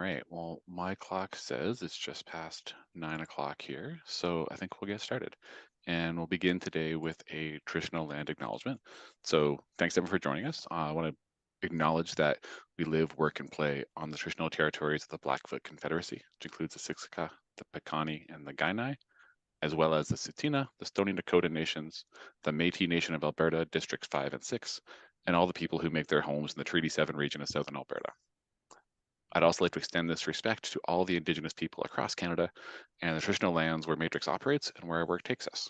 right, well, my clock says it's just past 9 o'clock here, so I think we'll get started. And we'll begin today with a traditional land acknowledgement. So thanks everyone for joining us. I want to acknowledge that we live, work, and play on the traditional territories of the Blackfoot Confederacy, which includes the Siksika, the Piikani, and the Kainai, as well as the Tsuut'ina, the Stoney Nakoda Nations, the Métis Nation of Alberta, Districts 5 and 6, and all the people who make their homes in the Treaty 7 region of Southern Alberta. I'd also like to extend this respect to all the Indigenous people across Canada and the traditional lands where Matrix operates and where our work takes us.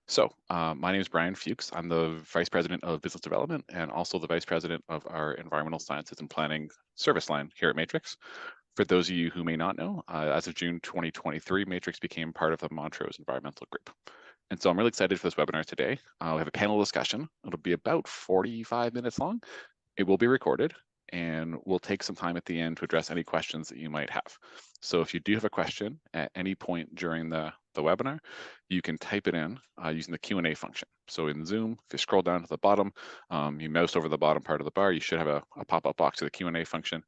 So my name is Brian Fuchs. I'm the Vice President of Business Development and also the Vice President of our Environmental Sciences and Planning service line here at Matrix. For those of you who may not know, as of June 2023, Matrix became part of the Montrose Environmental Group. And so I'm really excited for this webinar today. We have a panel discussion. It'll be about 45 minutes long. It will be recorded, and we'll take some time at the end to address any questions that you might have. So if you do have a question at any point during the webinar, you can type it in using the Q&A function. So in Zoom, if you scroll down to the bottom, you mouse over the bottom part of the bar, you should have a pop-up box to the Q&A function.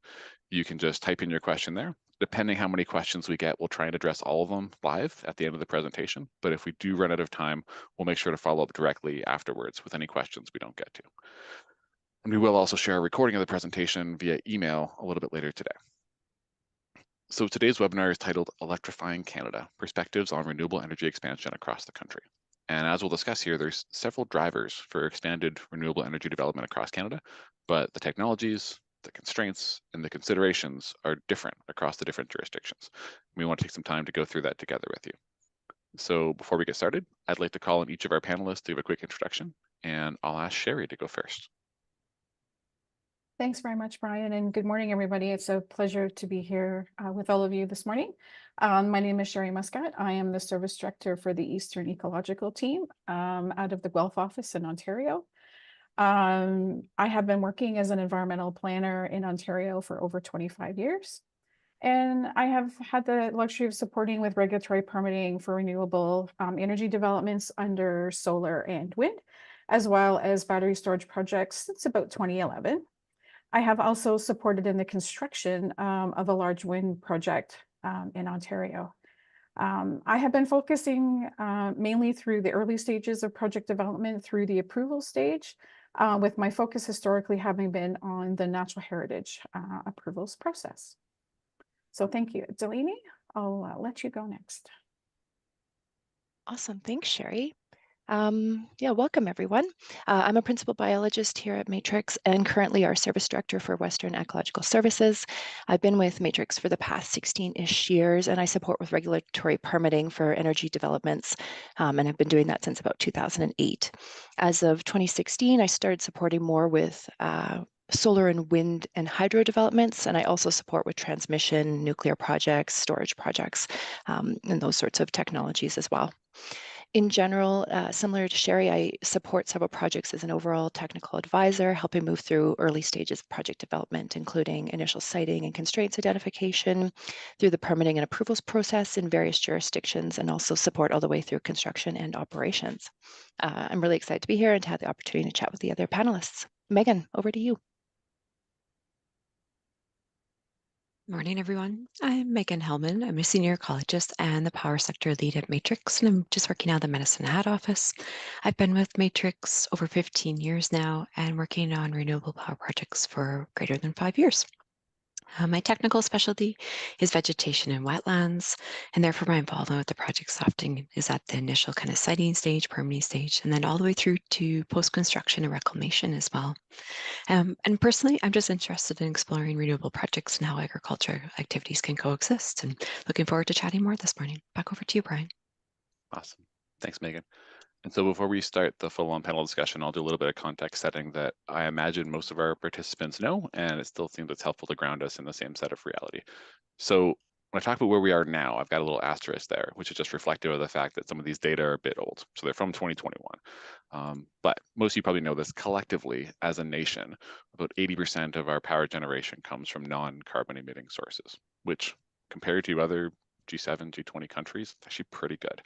You can just type in your question there. Depending how many questions we get, we'll try and address all of them live at the end of the presentation. But if we do run out of time, we'll make sure to follow up directly afterwards with any questions we don't get to. And we will also share a recording of the presentation via email a little bit later today. So today's webinar is titled Electrifying Canada, Perspectives on Renewable Energy Expansion Across the Country. And as we'll discuss here, there's several drivers for expanded renewable energy development across Canada, but the technologies, the constraints, and the considerations are different across the different jurisdictions. We want to take some time to go through that together with you. So before we get started, I'd like to call on each of our panelists to give a quick introduction, and I'll ask Shari to go first. Thanks very much, Brian, and good morning, everybody. It's a pleasure to be here with all of you this morning. My name is Shari Muscat. I am the Service Director for the Eastern Ecological team out of the Guelph office in Ontario. I have been working as an environmental planner in Ontario for over 25 years. And I have had the luxury of supporting with regulatory permitting for renewable energy developments under solar and wind, as well as battery storage projects since about 2011. I have also supported in the construction of a large wind project in Ontario. I have been focusing mainly through the early stages of project development through the approval stage, with my focus historically having been on the natural heritage approvals process. So thank you. Delanie, I'll let you go next. Awesome. Thanks, Shari. Welcome everyone. I'm a principal biologist here at Matrix and currently our service director for Western Ecological Services. I've been with Matrix for the past 16-ish years and I support with regulatory permitting for energy developments and I've been doing that since about 2008. As of 2016, I started supporting more with solar and wind and hydro developments, and I also support with transmission, nuclear projects, storage projects, and those sorts of technologies as well. In general, similar to Shari, I support several projects as an overall technical advisor, helping move through early stages of project development, including initial siting and constraints identification, through the permitting and approvals process in various jurisdictions, and also support all the way through construction and operations. I'm really excited to be here and to have the opportunity to chat with the other panelists. Meghan, over to you. Morning, everyone. I'm Meghan Hellman. I'm a senior ecologist and the power sector lead at Matrix, and I'm just working out of the Medicine Hat office. I've been with Matrix over 15 years now and working on renewable power projects for greater than 5 years. My technical specialty is vegetation and wetlands, and therefore my involvement with the projects often is at the initial kind of siting stage, permitting stage, and then all the way through to post-construction and reclamation as well. And personally, I'm just interested in exploring renewable projects and how agriculture activities can coexist, and looking forward to chatting more this morning. Back over to you, Brian. Awesome. Thanks, Meghan. And so before we start the full-on panel discussion, I'll do a little bit of context setting that I imagine most of our participants know, and it still seems it's helpful to ground us in the same set of reality. So when I talk about where we are now, I've got a little asterisk there, which is just reflective of the fact that some of these data are a bit old. So they're from 2021. But most of you probably know this collectively as a nation, about 80% of our power generation comes from non-carbon emitting sources, which compared to other G7, G20 countries, actually pretty good.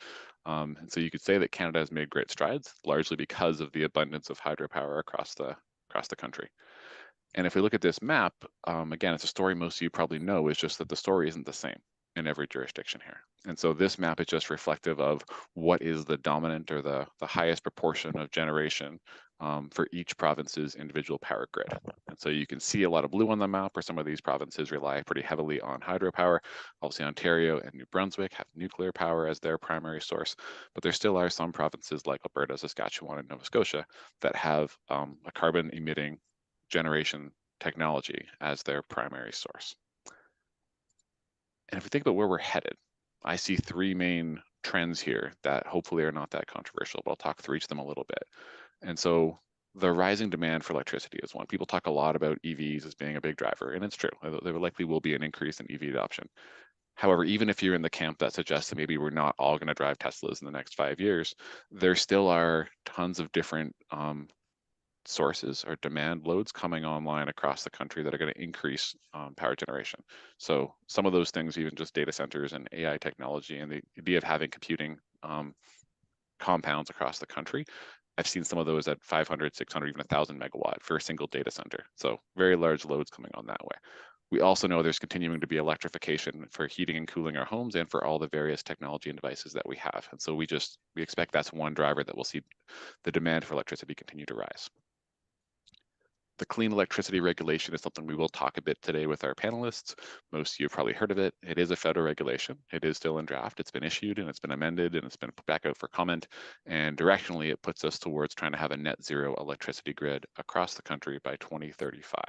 And so you could say that Canada has made great strides, largely because of the abundance of hydropower across the country. And if we look at this map, again, it's a story most of you probably know, is just that the story isn't the same in every jurisdiction here. And so this map is just reflective of what is the dominant or the highest proportion of generation for each province's individual power grid. And so you can see a lot of blue on the map where some of these provinces rely pretty heavily on hydropower. Obviously, Ontario and New Brunswick have nuclear power as their primary source, but there still are some provinces like Alberta, Saskatchewan, and Nova Scotia that have a carbon emitting generation technology as their primary source. And if we think about where we're headed, I see three main trends here that hopefully are not that controversial, but I'll talk through each of them a little bit. And so the rising demand for electricity is one. People talk a lot about EVs as being a big driver, and it's true. There likely will be an increase in EV adoption. However, even if you're in the camp that suggests that maybe we're not all going to drive Teslas in the next 5 years, there still are tons of different sources or demand loads coming online across the country that are going to increase power generation. So some of those things, even just data centers and AI technology and the idea of having computing compounds across the country, I've seen some of those at 500, 600, even 1,000 megawatt for a single data center. So very large loads coming on that way. We also know there's continuing to be electrification for heating and cooling our homes and for all the various technology and devices that we have. And so we expect that's one driver that will see the demand for electricity continue to rise. The clean electricity regulation is something we will talk a bit today with our panelists. Most of you have probably heard of it. It is a federal regulation. It is still in draft. It's been issued and it's been amended and it's been put back out for comment. And directionally, it puts us towards trying to have a net zero electricity grid across the country by 2035.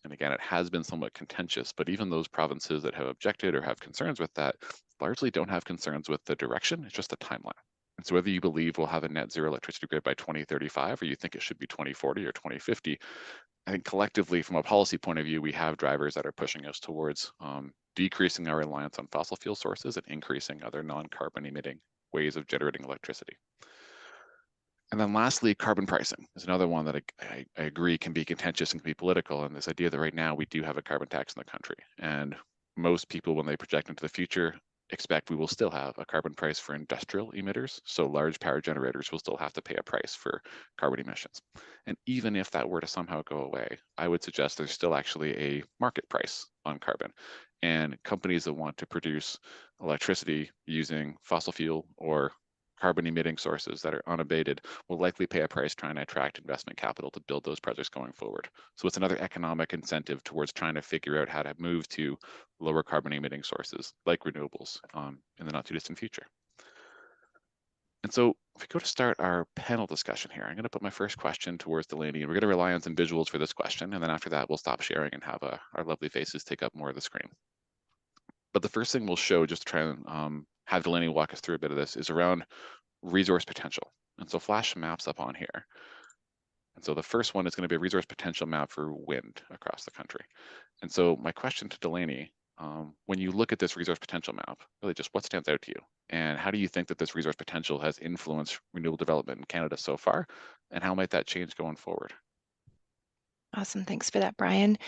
And again, it has been somewhat contentious, but even those provinces that have objected or have concerns with that largely don't have concerns with the direction. It's just the timeline. And so whether you believe we'll have a net zero electricity grid by 2035 or you think it should be 2040 or 2050, I think collectively from a policy point of view, we have drivers that are pushing us towards decreasing our reliance on fossil fuel sources and increasing other non-carbon emitting ways of generating electricity. And then lastly, carbon pricing is another one that I agree can be contentious and can be political. And this idea that right now we do have a carbon tax in the country. And most people, when they project into the future, expect we will still have a carbon price for industrial emitters. So large power generators will still have to pay a price for carbon emissions. And even if that were to somehow go away, I would suggest there's still actually a market price on carbon. And companies that want to produce electricity using fossil fuel or carbon emitting sources that are unabated will likely pay a price trying to attract investment capital to build those projects going forward. So it's another economic incentive towards trying to figure out how to move to lower carbon emitting sources like renewables in the not too distant future. And so if we go to start our panel discussion here, I'm going to put my first question towards Delanie, and we're going to rely on some visuals for this question. And then after that, we'll stop sharing and have our lovely faces take up more of the screen. But the first thing we'll show, just to try and have Delanie walk us through a bit of this, is around resource potential. And so flash maps up on here. And so the first one is going to be a resource potential map for wind across the country. And so my question to Delanie, when you look at this resource potential map, really just what stands out to you? And how do you think that this resource potential has influenced renewable development in Canada so far? And how might that change going forward? Awesome. Thanks for that, Brian.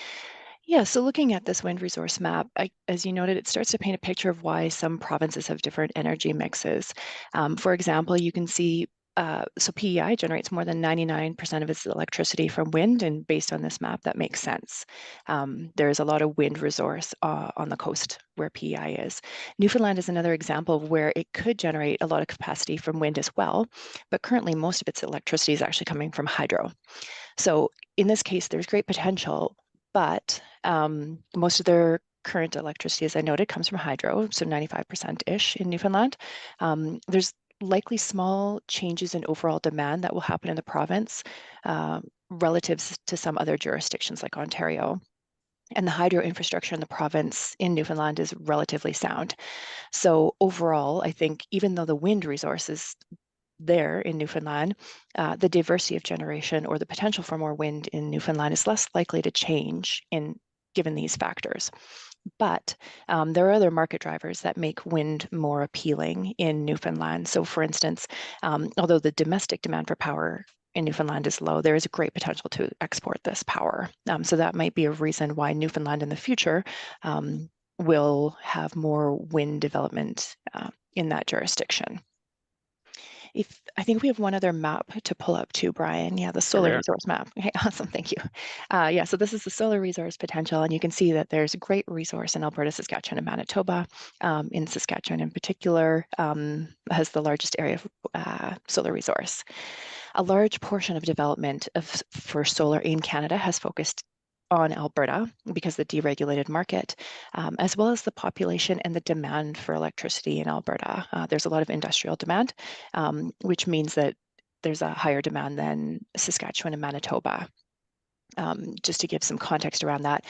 Yeah, so looking at this wind resource map, as you noted, it starts to paint a picture of why some provinces have different energy mixes. For example, you can see, so PEI generates more than 99% of its electricity from wind, and based on this map, that makes sense. There's a lot of wind resource on the coast where PEI is. Newfoundland is another example of where it could generate a lot of capacity from wind as well, but currently most of its electricity is actually coming from hydro. So in this case, there's great potential, but most of their current electricity, as I noted, comes from hydro, so 95%-ish in Newfoundland. There's likely small changes in overall demand that will happen in the province relative to some other jurisdictions like Ontario. And the hydro infrastructure in the province in Newfoundland is relatively sound. So overall, I think even though the wind resource is there in Newfoundland, the diversity of generation or the potential for more wind in Newfoundland is less likely to change given these factors. But there are other market drivers that make wind more appealing in Newfoundland. So for instance, although the domestic demand for power in Newfoundland is low, there is a great potential to export this power. So that might be a reason why Newfoundland in the future will have more wind development in that jurisdiction. If I think we have one other map to pull up too, Brian. Yeah, the Here we solar are. resource map. Okay, awesome, thank you. Yeah, so this is the solar resource potential, and you can see that there's a great resource in Alberta, Saskatchewan, and Manitoba. In Saskatchewan in particular, has the largest area of solar resource. A large portion of development for solar in Canada has focused on Alberta because the deregulated market, as well as the population and the demand for electricity in Alberta. There's a lot of industrial demand, which means that there's a higher demand than Saskatchewan and Manitoba. Just to give some context around that,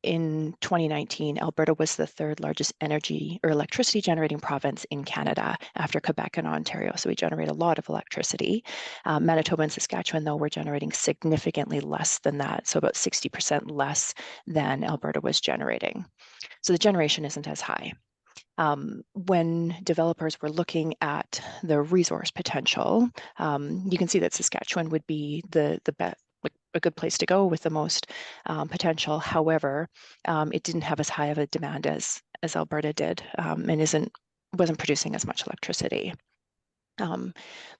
in 2019, Alberta was the third largest energy or electricity generating province in Canada after Quebec and Ontario. So we generate a lot of electricity. Manitoba and Saskatchewan, though, were generating significantly less than that. So about 60% less than Alberta was generating. So the generation isn't as high. When developers were looking at the resource potential, you can see that Saskatchewan would be the best, a good place to go with the most potential. However, it didn't have as high of a demand as Alberta did, and wasn't producing as much electricity.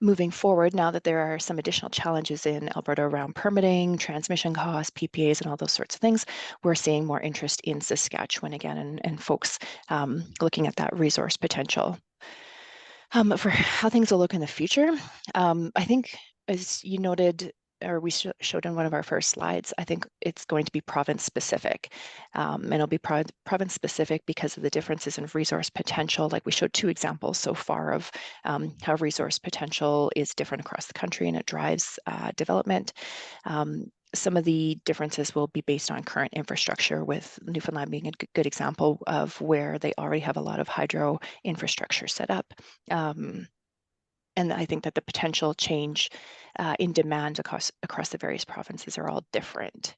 Moving forward, now that there are some additional challenges in Alberta around permitting, transmission costs, PPAs, and all those sorts of things, we're seeing more interest in Saskatchewan again, and folks looking at that resource potential. For how things will look in the future, I think, as you noted, or we showed in one of our first slides, I think it's going to be province specific. And it'll be province specific because of the differences in resource potential. Like we showed 2 examples so far of how resource potential is different across the country and it drives development. Some of the differences will be based on current infrastructure, with Newfoundland being a good example of where they already have a lot of hydro infrastructure set up. And I think that the potential change in demand across the various provinces are all different.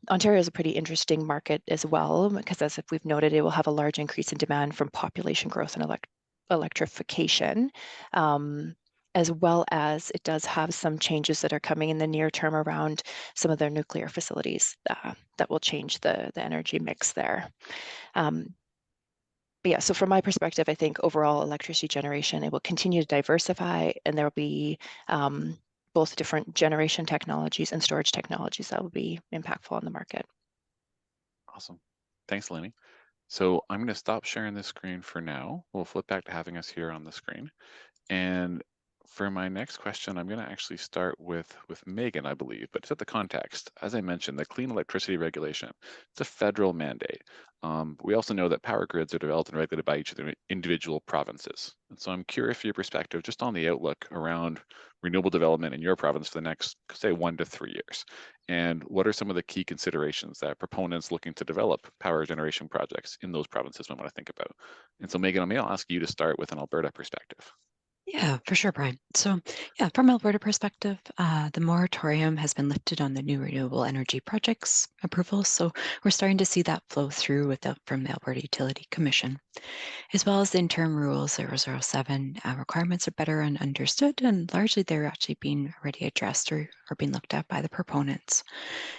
Ontario is a pretty interesting market as well, because as we've noted, it will have a large increase in demand from population growth and electrification, as well as it does have some changes that are coming in the near term around some of their nuclear facilities that will change the energy mix there. But yeah, so from my perspective, I think overall electricity generation, it will continue to diversify, and there will be both different generation technologies and storage technologies that will be impactful on the market. Awesome. Thanks, Delanie. So I'm going to stop sharing this screen for now. We'll flip back to having us here on the screen. And for my next question, I'm going to actually start with Meghan, I believe, but to set the context, as I mentioned, the Clean Electricity Regulation, it's a federal mandate. We also know that power grids are developed and regulated by each of the individual provinces. And so I'm curious for your perspective just on the outlook around renewable development in your province for the next, say, 1 to 3 years. And what are some of the key considerations that proponents looking to develop power generation projects in those provinces might want to think about? And so Meghan, I'll ask you to start with an Alberta perspective. Yeah, for sure, Brian. So yeah, from Alberta perspective, the moratorium has been lifted on the new renewable energy projects approvals. So we're starting to see that flow through from the Alberta Utility Commission, as well as the interim rules 007 requirements are better and understood, and largely they're actually being already addressed or being looked at by the proponents.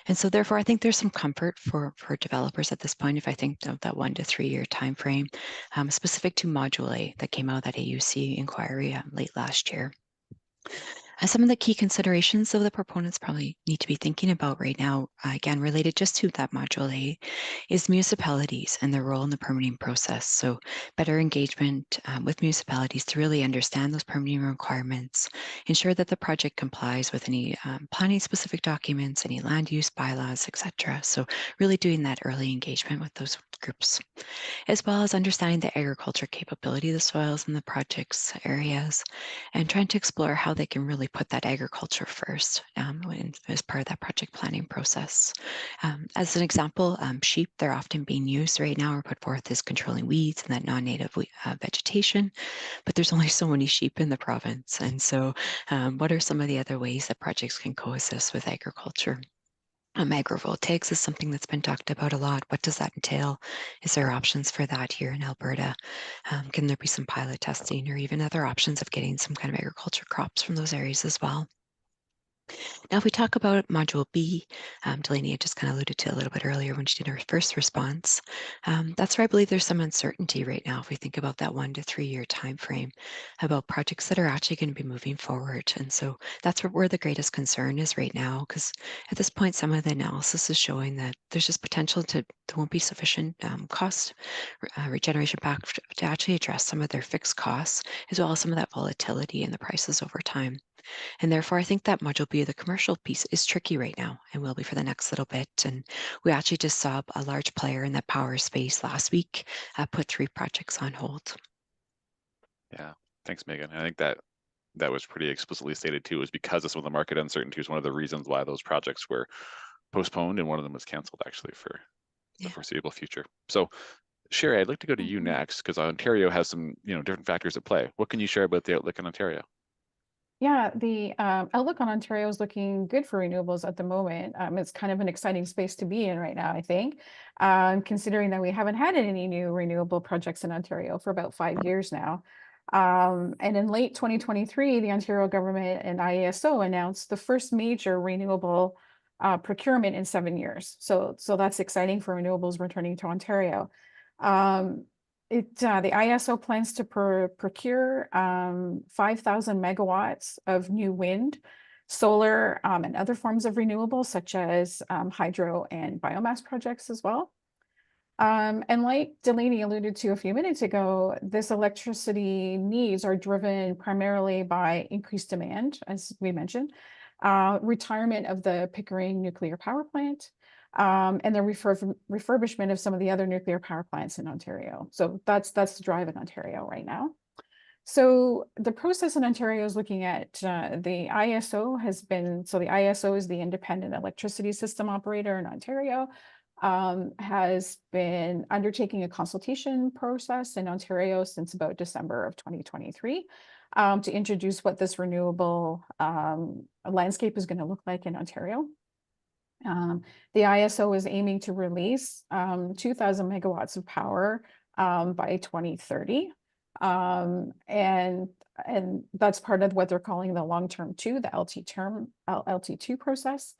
And so therefore, I think there's some comfort for developers at this point, if I think of that 1 to 3 year time frame, specific to Module A that came out of that AUC inquiry late last year. Some of the key considerations of the proponents probably need to be thinking about right now, again, related just to that Module A, is municipalities and their role in the permitting process. So better engagement with municipalities to really understand those permitting requirements, ensure that the project complies with any planning specific documents, any land use bylaws, etc. So really doing that early engagement with those groups, as well as understanding the agriculture capability of the soils in the project's areas, and trying to explore how they can really put that agriculture first as part of that project planning process. As an example, sheep, they're often being used right now or put forth as controlling weeds and that non-native vegetation, but there's only so many sheep in the province. And so what are some of the other ways that projects can coexist with agriculture? Agrovoltaics is something that's been talked about a lot. What does that entail? Is there options for that here in Alberta? Can there be some pilot testing or even other options of getting some kind of agriculture crops from those areas as well? Now, if we talk about Module B, Delanie had just kind of alluded to a little bit earlier when she did her first response. That's where I believe there's some uncertainty right now if we think about that 1 to 3 year time frame about projects that are actually going to be moving forward. And so that's where the greatest concern is right now, because at this point, some of the analysis is showing that there's just potential there won't be sufficient cost regeneration back to actually address some of their fixed costs, as well as some of that volatility in the prices over time. And therefore, I think that Module B, the commercial piece, is tricky right now and will be for the next little bit. And we actually just saw a large player in that power space last week put 3 projects on hold. Yeah, thanks, Megan. I think that was pretty explicitly stated too, is because of some of the market uncertainty was one of the reasons why those projects were postponed, and one of them was canceled actually for the foreseeable future. So, Shari, I'd like to go to you next, because Ontario has some different factors at play. What can you share about the outlook in Ontario? Yeah, the outlook on Ontario is looking good for renewables at the moment. It's kind of an exciting space to be in right now, I think, considering that we haven't had any new renewable projects in Ontario for about 5 years now. And in late 2023, the Ontario government and IESO announced the first major renewable procurement in 7 years. So that's exciting for renewables returning to Ontario. The ISO plans to procure 5,000 megawatts of new wind, solar, and other forms of renewables, such as hydro and biomass projects as well. And like Delanie alluded to a few minutes ago, this electricity needs are driven primarily by increased demand, as we mentioned, retirement of the Pickering nuclear power plant, and the refurbishment of some of the other nuclear power plants in Ontario. So that's the drive in Ontario right now. So the process in Ontario is looking at the ISO the ISO is the Independent Electricity System Operator in Ontario, has been undertaking a consultation process in Ontario since about December of 2023 to introduce what this renewable landscape is going to look like in Ontario. The ISO is aiming to release 2,000 megawatts of power by 2030. And that's part of what they're calling the long-term 2, the LT2 process,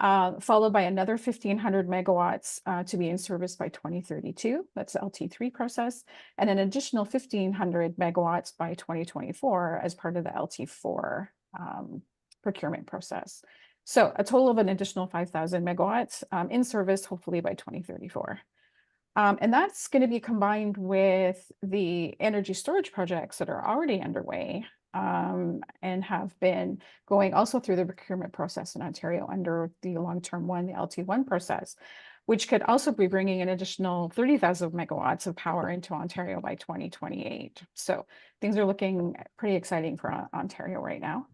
followed by another 1,500 megawatts to be in service by 2032. That's the LT3 process, and an additional 1,500 megawatts by 2024 as part of the LT4 procurement process. So a total of an additional 5,000 megawatts in service, hopefully by 2034. And that's going to be combined with the energy storage projects that are already underway and have been going also through the procurement process in Ontario under the long-term 1, the LT1 process, which could also be bringing an additional 30,000 megawatts of power into Ontario by 2028. So things are looking pretty exciting for Ontario right now.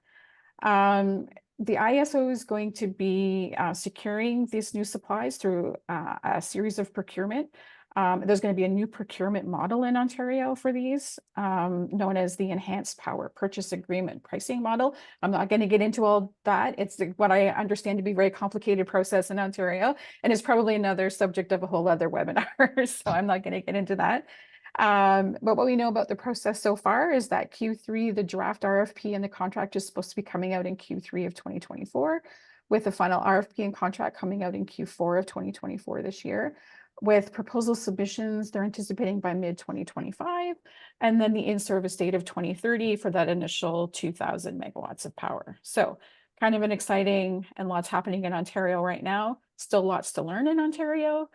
The ISO is going to be securing these new supplies through a series of procurement. There's going to be a new procurement model in Ontario for these, known as the Enhanced Power Purchase Agreement Pricing Model. I'm not going to get into all that. It's what I understand to be a very complicated process in Ontario, and it's probably another subject of a whole other webinar, so I'm not going to get into that. But what we know about the process so far is that Q3, the draft RFP and the contract is supposed to be coming out in Q3 of 2024, with the final RFP and contract coming out in Q4 of 2024 this year. With proposal submissions, they're anticipating by mid-2025, and then the in-service date of 2030 for that initial 2,000 megawatts of power. So kind of an exciting, and lots happening in Ontario right now. Still lots to learn in Ontario.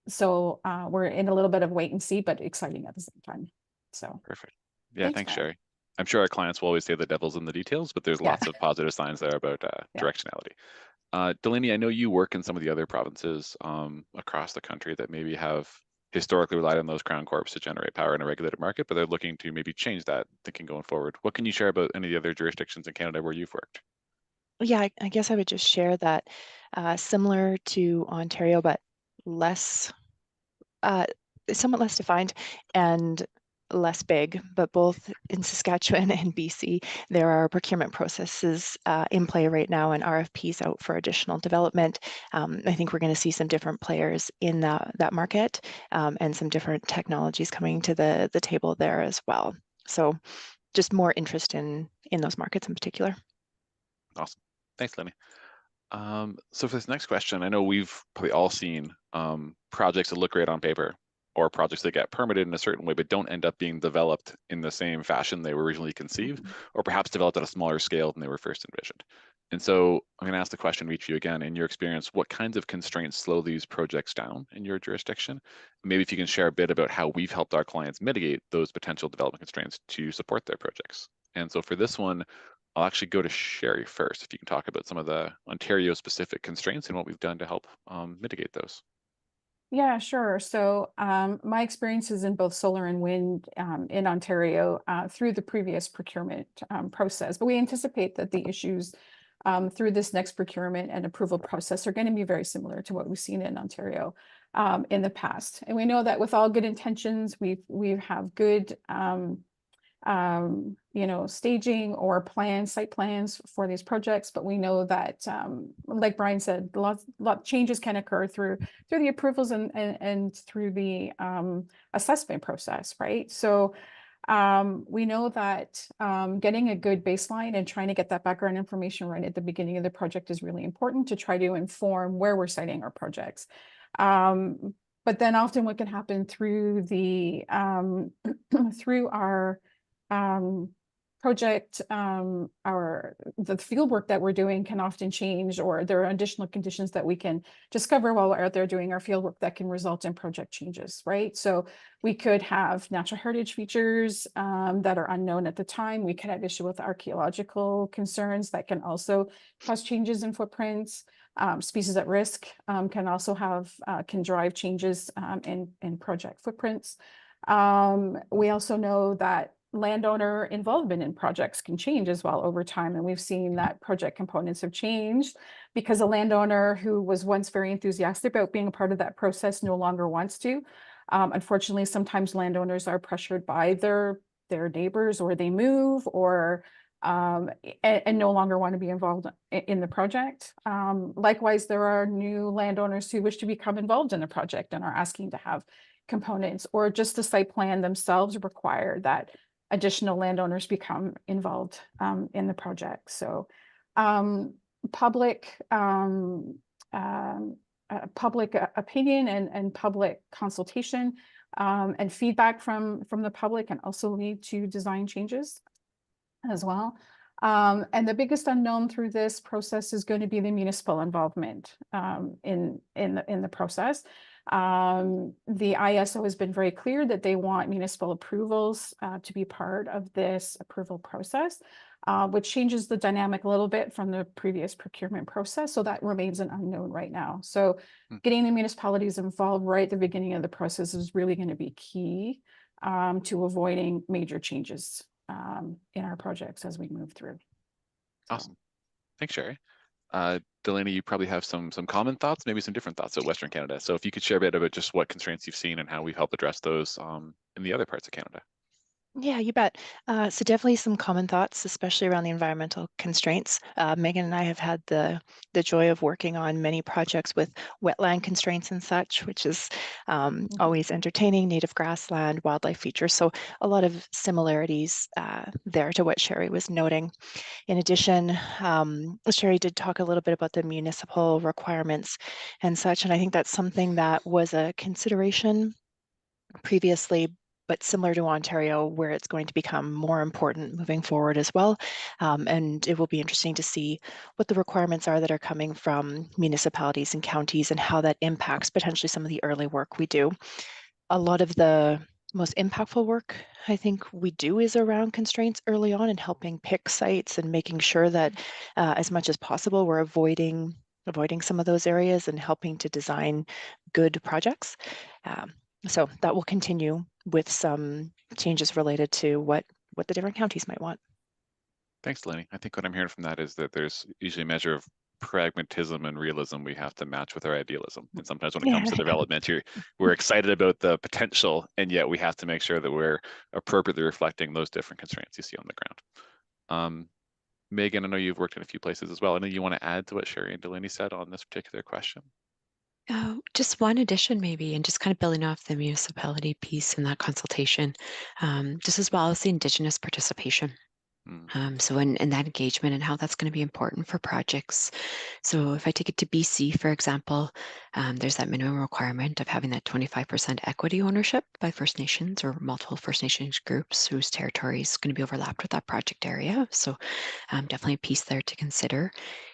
So we're in a little bit of wait and see, but exciting at the same time. So Perfect. Yeah, thanks, Shari. I'm sure our clients will always say the devil's in the details, but there's lots of positive signs there about directionality. Delanie, I know you work in some of the other provinces across the country that maybe have historically relied on those crown corps to generate power in a regulated market, but they're looking to maybe change that thinking going forward. What can you share about any of the other jurisdictions in Canada where you've worked? Yeah, I guess I would just share that similar to Ontario, but less, somewhat less defined and less big, but both in Saskatchewan and BC, there are procurement processes in play right now and RFPs out for additional development. I think we're going to see some different players in that market and some different technologies coming to the table there as well. So just more interest in those markets in particular. Awesome. Thanks, Lenny. So for this next question, I know we've probably all seen projects that look great on paper, or projects that get permitted in a certain way, but don't end up being developed in the same fashion they were originally conceived, or perhaps developed at a smaller scale than they were first envisioned. And so I'm going to ask the question to each of you again, in your experience, what kinds of constraints slow these projects down in your jurisdiction? Maybe if you can share a bit about how we've helped our clients mitigate those potential development constraints to support their projects. And so for this one, I'll actually go to Shari first, if you can talk about some of the Ontario-specific constraints and what we've done to help mitigate those. Yeah, sure. So my experiences in both solar and wind in Ontario through the previous procurement process, but we anticipate that the issues through this next procurement and approval process are going to be very similar to what we've seen in Ontario in the past. And we know that with all good intentions, we have good staging or site plans for these projects, but we know that, like Brian said, a lot of changes can occur through the approvals and through the assessment process, right? So we know that getting a good baseline and trying to get that background information right at the beginning of the project is really important to try to inform where we're siting our projects. But then often what can happen through the through our project, the field work that we're doing can often change, or there are additional conditions that we can discover while we're out there doing our field work that can result in project changes, right? So we could have natural heritage features that are unknown at the time. We could have issue with archaeological concerns that can also cause changes in footprints. Species at risk can also can drive changes in project footprints. We also know that landowner involvement in projects can change as well over time. And we've seen that project components have changed because a landowner who was once very enthusiastic about being a part of that process no longer wants to. Unfortunately, sometimes landowners are pressured by their neighbors, or they move, or and no longer want to be involved in the project. Likewise, there are new landowners who wish to become involved in the project and are asking to have components, or just the site plan themselves require that additional landowners become involved in the project. So public opinion and public consultation and feedback from the public can also lead to design changes as well. And the biggest unknown through this process is going to be the municipal involvement in the process. The ISO has been very clear that they want municipal approvals to be part of this approval process, which changes the dynamic a little bit from the previous procurement process. So that remains an unknown right now. So getting the municipalities involved right at the beginning of the process is really going to be key to avoiding major changes in our projects as we move through. Awesome. Thanks, Shari. Delanie, you probably have some common thoughts, maybe some different thoughts of Western Canada. So if you could share a bit about just what constraints you've seen and how we've helped address those in the other parts of Canada. Yeah, you bet. So definitely some common thoughts, especially around the environmental constraints. Meghan and I have had the joy of working on many projects with wetland constraints and such, which is always entertaining, native grassland, wildlife features. So a lot of similarities there to what Shari was noting. In addition, Shari did talk a little bit about the municipal requirements and such, and I think that's something that was a consideration previously, but similar to Ontario, where it's going to become more important moving forward as well. And it will be interesting to see what the requirements are that are coming from municipalities and counties and how that impacts potentially some of the early work we do. A lot of the most impactful work I think we do is around constraints early on and helping pick sites and making sure that as much as possible we're avoiding some of those areas and helping to design good projects. So that will continue with some changes related to what the different counties might want. Thanks, Delanie. I think what I'm hearing from that is that there's usually a measure of pragmatism and realism we have to match with our idealism. And sometimes when it comes to development, we're excited about the potential, and yet we have to make sure that we're appropriately reflecting those different constraints you see on the ground. Meghan, I know you've worked in a few places as well. I know you want to add to what Shari and Delanie said on this particular question. Just one addition maybe, and just kind of building off the municipality piece and that consultation, just as well as the Indigenous participation. So and that engagement and how that's going to be important for projects. So if I take it to BC, for example, there's that minimum requirement of having that 25% equity ownership by First Nations or multiple First Nations groups whose territory is going to be overlapped with that project area. So definitely a piece there to consider.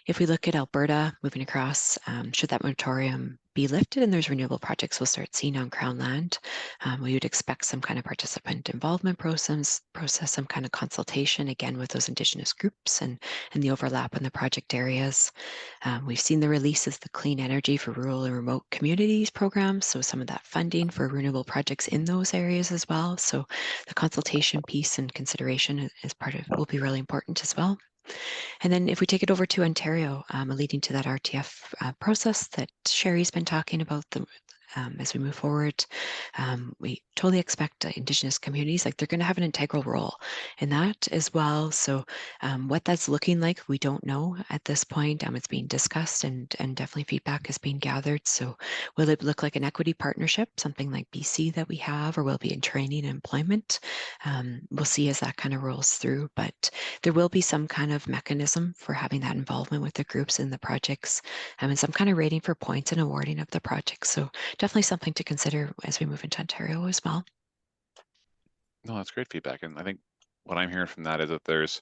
If we look at Alberta moving across, should that moratorium be lifted and there's renewable projects we'll start seeing on Crown land, we would expect some kind of participant involvement process, some kind of consultation, again, with those Indigenous groups and the overlap in the project areas. We've seen the release of the Clean Energy for Rural and Remote Communities program, so some of that funding for renewable projects in those areas as well. So the consultation piece and consideration is part of will be really important as well. And then if we take it over to Ontario, leading to that RTF process that Shari's been talking about, as we move forward, we totally expect Indigenous communities, like they're going to have an integral role in that as well. So what that's looking like, we don't know at this point. It's being discussed and definitely feedback is being gathered. So will it look like an equity partnership, something like BC that we have, or will it be in training and employment? We'll see as that kind of rolls through, but there will be some kind of mechanism for having that involvement with the groups in the projects, and some kind of rating for points and awarding of the projects. So definitely something to consider as we move into Ontario as well. No, that's great feedback. And I think what I'm hearing from that is that there's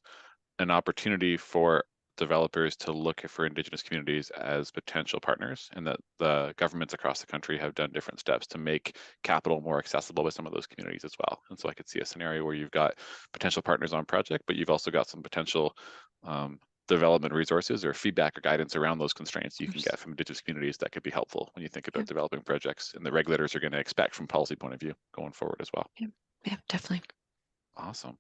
an opportunity for developers to look for Indigenous communities as potential partners, and that the governments across the country have done different steps to make capital more accessible with some of those communities as well. And so I could see a scenario where you've got potential partners on project, but you've also got some potential development resources or feedback or guidance around those constraints you can get from Indigenous communities that could be helpful when you think about developing projects, and the regulators are going to expect from policy point of view going forward as well. Yeah, definitely. Awesome.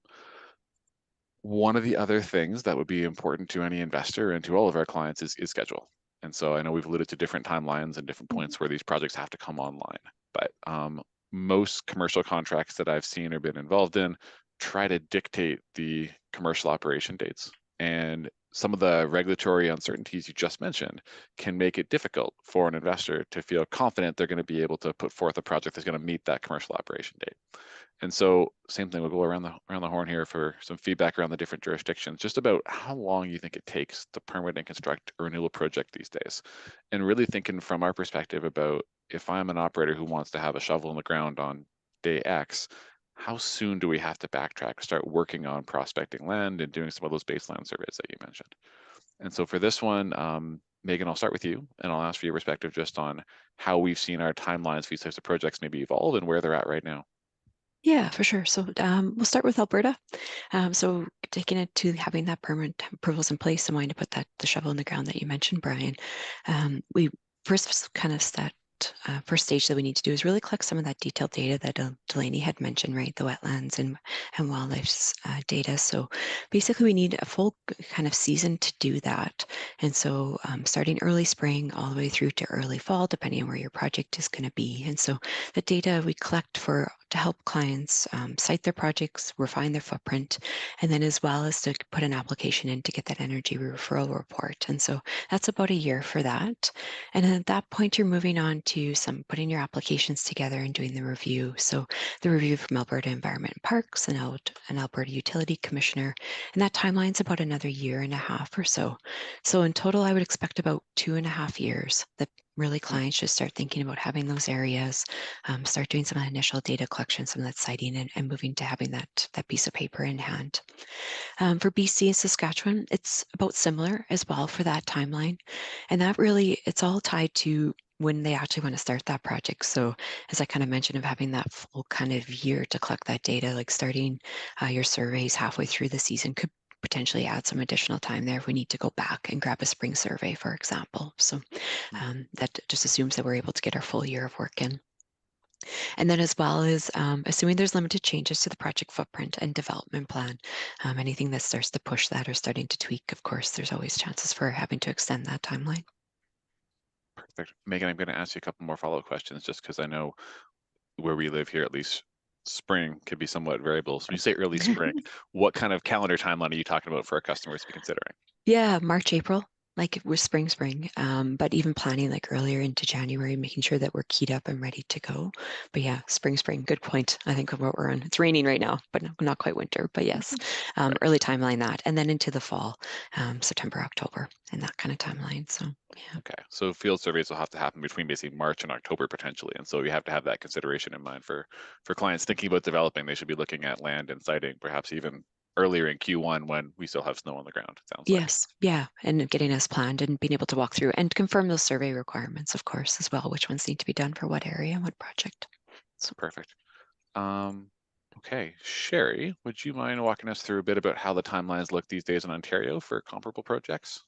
One of the other things that would be important to any investor and to all of our clients is schedule. And so I know we've alluded to different timelines and different points where these projects have to come online, but most commercial contracts that I've seen or been involved in try to dictate the commercial operation dates. And some of the regulatory uncertainties you just mentioned can make it difficult for an investor to feel confident they're going to be able to put forth a project that's going to meet that commercial operation date. And so same thing, we'll go around the horn here for some feedback around the different jurisdictions, just about how long you think it takes to permit and construct a renewable project these days. And really thinking from our perspective about, if I'm an operator who wants to have a shovel in the ground on day X, how soon do we have to backtrack, start working on prospecting land and doing some of those baseline surveys that you mentioned? And so for this one, Meghan, I'll start with you, and I'll ask for your perspective just on how we've seen our timelines for these types of projects maybe evolve and where they're at right now. Yeah, for sure. So we'll start with Alberta. So taking it to having that permanent approvals in place and wanting to put the shovel in the ground that you mentioned, Brian, we first kind of first stage that we need to do is really collect some of that detailed data that Delanie had mentioned, right? The wetlands and wildlife's data. So basically we need a full kind of season to do that. And so starting early spring all the way through to early fall, depending on where your project is going to be. And so the data we collect to help clients site their projects, refine their footprint, and then as well as to put an application in to get that energy referral report. And so that's about a year for that. And at that point, you're moving on to putting your applications together and doing the review. So the review from Alberta Environment and Parks and an Alberta Utility Commissioner, and that timeline's about another year and a half or so. So in total, I would expect about 2.5 years that really clients should start thinking about having those areas, start doing some initial data collection, some of that citing, and moving to having that piece of paper in hand. For BC and Saskatchewan, it's about similar as well for that timeline. And that really, it's all tied to when they actually want to start that project. So as I kind of mentioned, of having that full kind of year to collect that data, like starting your surveys halfway through the season could potentially add some additional time there if we need to go back and grab a spring survey, for example. So that just assumes that we're able to get our full year of work in. And then as well as assuming there's limited changes to the project footprint and development plan, anything that starts to push that or starting to tweak, of course, there's always chances for having to extend that timeline. Perfect. Meghan, I'm going to ask you a couple more follow-up questions just because I know where we live here, at least spring could be somewhat variable. So when you say early spring, what kind of calendar timeline are you talking about for our customers to be considering? Yeah, March, April. like we're spring, but even planning like earlier into January, making sure that we're keyed up and ready to go. But yeah, spring, good point. I think of what we're in. It's raining right now, but not quite winter, but yes, Right. early timeline that, and then into the fall, September, October, and that kind of timeline. So yeah. Okay, so field surveys will have to happen between basically March and October potentially, and so you have to have that consideration in mind for clients thinking about developing. They should be looking at land and siting, perhaps even earlier in Q1 when we still have snow on the ground. It sounds like. Yes, yeah, and getting us planned and being able to walk through and confirm those survey requirements, of course, as well, which ones need to be done for what area and what project. So Perfect. Okay, Shari, would you mind walking us through a bit about how the timelines look these days in Ontario for comparable projects?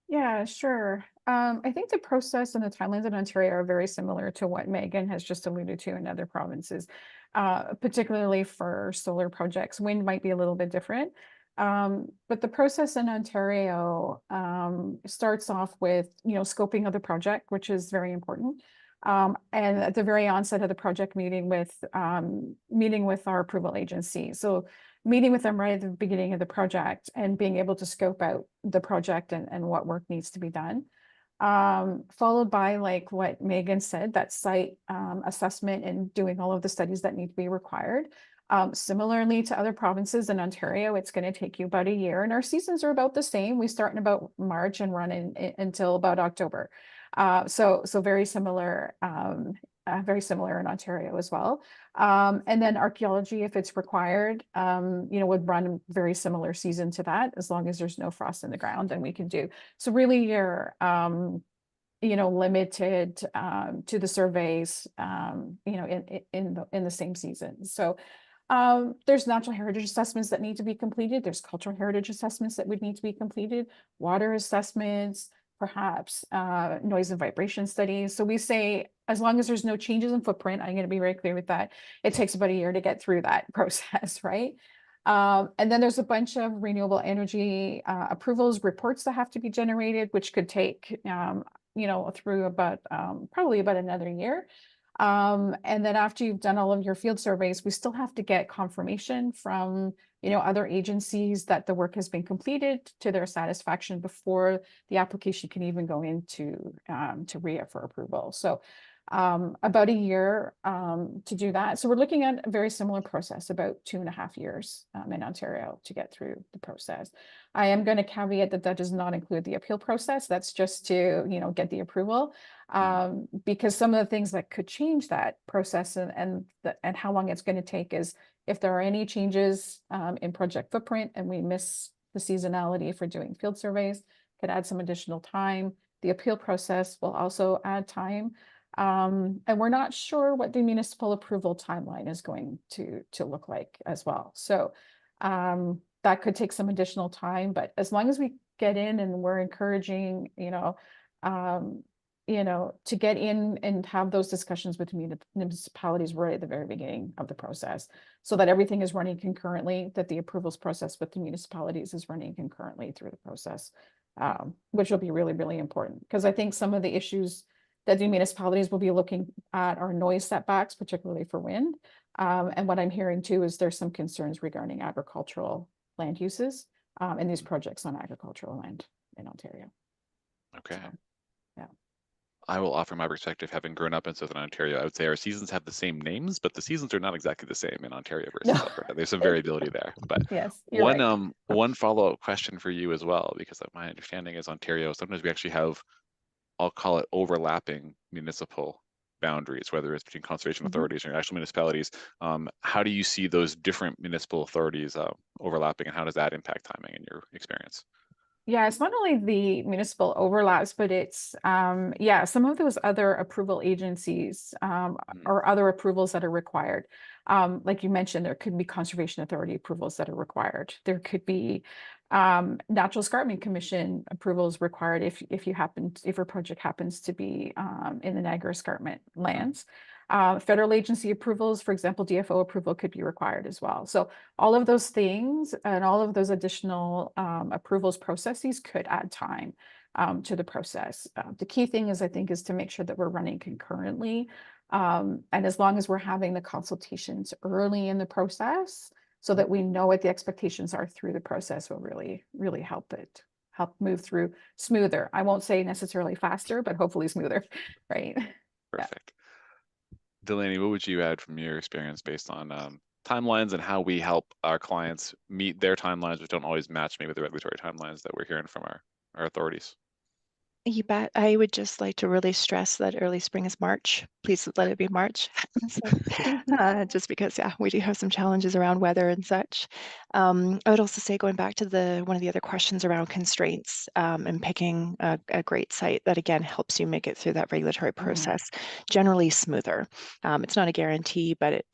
Yeah, sure. I think the process and the timelines in Ontario are very similar to what Megan has just alluded to in other provinces, particularly for solar projects. Wind might be a little bit different. But the process in Ontario starts off with, scoping of the project, which is very important. And at the very onset of the project, meeting with our approval agency. So meeting with them right at the beginning of the project and being able to scope out the project and what work needs to be done. Followed by, like what Megan said, that site assessment and doing all of the studies that need to be required. Similarly to other provinces in Ontario, it's going to take you about a year, and our seasons are about the same. We start in about March and run until about October. So very similar, in Ontario as well. And then archaeology, if it's required, would run a very similar season to that, as long as there's no frost in the ground, and we can do. So really you're, limited to the surveys, in the same season. So there's natural heritage assessments that need to be completed. There's cultural heritage assessments that would need to be completed, water assessments, perhaps noise and vibration studies. So we say, as long as there's no changes in footprint, I'm going to be very clear with that, it takes about a year to get through that process, right? And then there's a bunch of renewable energy approvals, reports that have to be generated, which could take, through about probably about another year. And then after you've done all of your field surveys, we still have to get confirmation from, other agencies that the work has been completed to their satisfaction before the application can even go into to RIA for approval. So about a year to do that. So we're looking at a very similar process, about 2.5 years in Ontario to get through the process. I am going to caveat that does not include the appeal process. That's just to, get the approval, because some of the things that could change that process and how long it's going to take is if there are any changes in project footprint and we miss the seasonality for doing field surveys, could add some additional time. The appeal process will also add time. And we're not sure what the municipal approval timeline is going to look like as well. So that could take some additional time, but as long as we get in, and we're encouraging, to get in and have those discussions with municipalities right at the very beginning of the process, so that everything is running concurrently, that the approvals process with the municipalities is running concurrently through the process, which will be really, really important, because I think some of the issues that the municipalities will be looking at are noise setbacks, particularly for wind. And what I'm hearing too is there's some concerns regarding agricultural land uses in these projects on agricultural land in Ontario. Okay. So, yeah. I will offer my perspective, having grown up in Southern Ontario. I would say our seasons have the same names, but the seasons are not exactly the same in Ontario versus Alberta. There's some variability there. But yes, you're right. One follow-up question for you as well, because my understanding is Ontario, sometimes we actually have, I'll call it, overlapping municipal boundaries, whether it's between conservation authorities or actual municipalities. How do you see those different municipal authorities overlapping, and how does that impact timing in your experience? Yeah, it's not only the municipal overlaps, but it's some of those other approval agencies or other approvals that are required. Like you mentioned, there could be conservation authority approvals that are required. There could be Natural Escarpment Commission approvals required if a project happens to be in the Niagara Escarpment lands. Federal agency approvals, for example, DFO approval could be required as well. So all of those things and all of those additional approvals processes could add time to the process. The key thing is, I think, is to make sure that we're running concurrently. And as long as we're having the consultations early in the process, so that we know what the expectations are through the process, will really, really help it. help move through smoother. I won't say necessarily faster, but hopefully smoother, right? Perfect. Delanie, what would you add from your experience based on timelines and how we help our clients meet their timelines, which don't always match maybe the regulatory timelines that we're hearing from our authorities? You bet. I would just like to really stress that early spring is March. Please let it be March. Just because, yeah, we do have some challenges around weather and such. I would also say, going back to one of the other questions around constraints and picking a great site that, again, helps you make it through that regulatory process generally smoother. It's not a guarantee, but it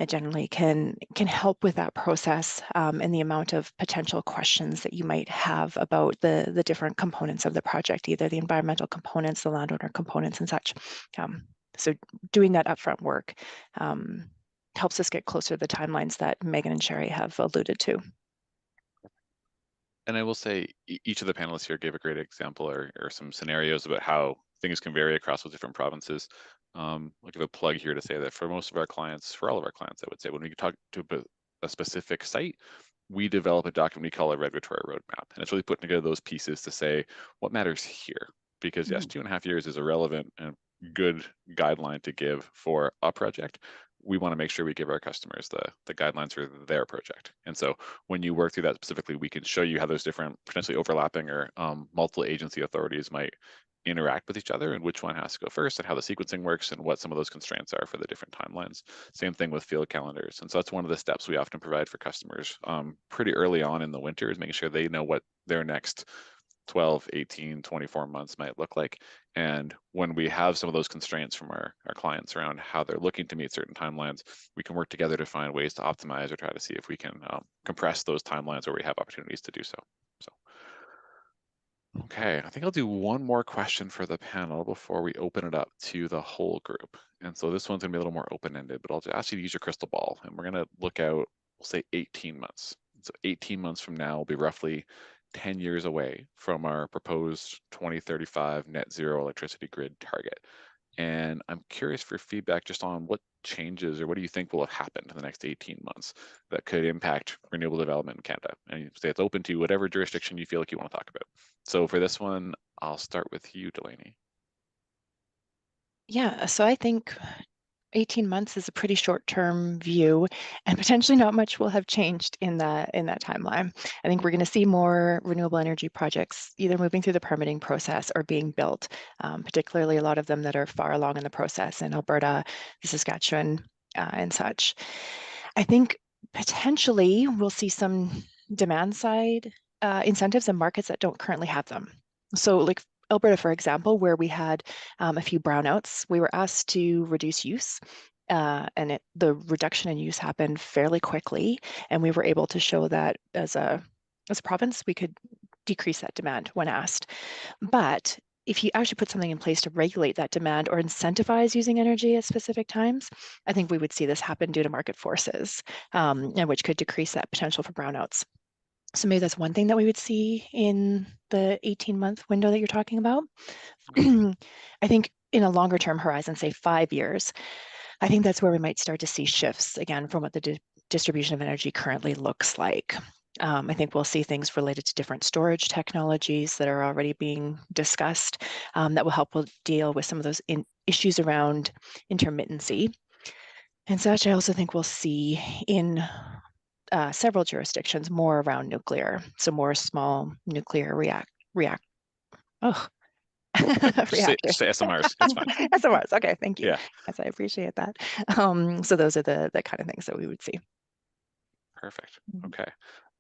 generally can help with that process and the amount of potential questions that you might have about the different components of the project, either the environmental components, the landowner components and such. So doing that upfront work helps us get closer to the timelines that Meghan and Shari have alluded to. And I will say each of the panelists here gave a great example or some scenarios about how things can vary across those different provinces. I'll give a plug here to say that for most of our clients, for all of our clients, I would say, when we talk to a specific site, we develop a document we call a regulatory roadmap. And it's really putting together those pieces to say what matters here. Because yes, 2.5 years is a relevant and good guideline to give for a project. We want to make sure we give our customers the guidelines for their project. And so when you work through that specifically, we can show you how those different potentially overlapping or multiple agency authorities might interact with each other and which one has to go first and how the sequencing works and what some of those constraints are for the different timelines. Same thing with field calendars. And so that's one of the steps we often provide for customers pretty early on in the winter, is making sure they know what their next 12, 18, 24 months might look like. And when we have some of those constraints from our clients around how they're looking to meet certain timelines, we can work together to find ways to optimize or try to see if we can compress those timelines where we have opportunities to do so. Okay, I think I'll do one more question for the panel before we open it up to the whole group. And so this one's gonna be a little more open-ended, but I'll just ask you to use your crystal ball, and we're gonna look out, we'll say 18 months. So 18 months from now will be roughly 10 years away from our proposed 2035 net zero electricity grid target. And I'm curious for feedback just on what changes or what do you think will have happened in the next 18 months that could impact renewable development in Canada? And you say it's open to whatever jurisdiction you feel like you want to talk about. So for this one, I'll start with you, Delanie. Yeah, so I think 18 months is a pretty short-term view, and potentially not much will have changed in that timeline. I think we're going to see more renewable energy projects either moving through the permitting process or being built, particularly a lot of them that are far along in the process in Alberta, Saskatchewan, and such. I think potentially we'll see some demand side incentives in markets that don't currently have them. So like Alberta, for example, where we had a few brownouts, we were asked to reduce use, and the reduction in use happened fairly quickly, and we were able to show that as a province, we could decrease that demand when asked. But if you actually put something in place to regulate that demand or incentivize using energy at specific times, I think we would see this happen due to market forces, and which could decrease that potential for brownouts. So maybe that's one thing that we would see in the 18-month window that you're talking about. I think in a longer term horizon, say 5 years, I think that's where we might start to see shifts again from what the distribution of energy currently looks like. I think we'll see things related to different storage technologies that are already being discussed that will help deal with some of those issues around intermittency. And such, I also think we'll see in several jurisdictions more around nuclear, so more small nuclear reactors. Say SMRs, it's fine. SMRs, okay, thank you. Yeah. Yes, I appreciate that. So those are the kind of things that we would see. Perfect, okay.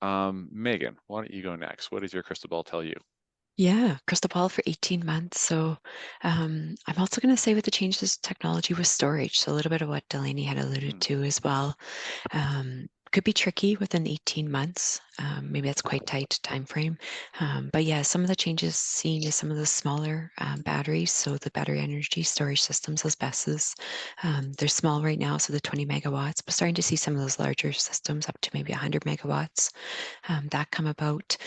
Meghan, why don't you go next? What does your crystal ball tell you? Yeah, crystal ball for 18 months. So I'm also going to say with the changes to technology with storage, so a little bit of what Delanie had alluded to as well. Could be tricky within 18 months. Maybe that's quite tight time frame. But yeah, some of the changes seen is some of the smaller batteries. So the battery energy storage systems, those BESSs, they're small right now, so the 20 megawatts, but starting to see some of those larger systems up to maybe 100 megawatts that come about.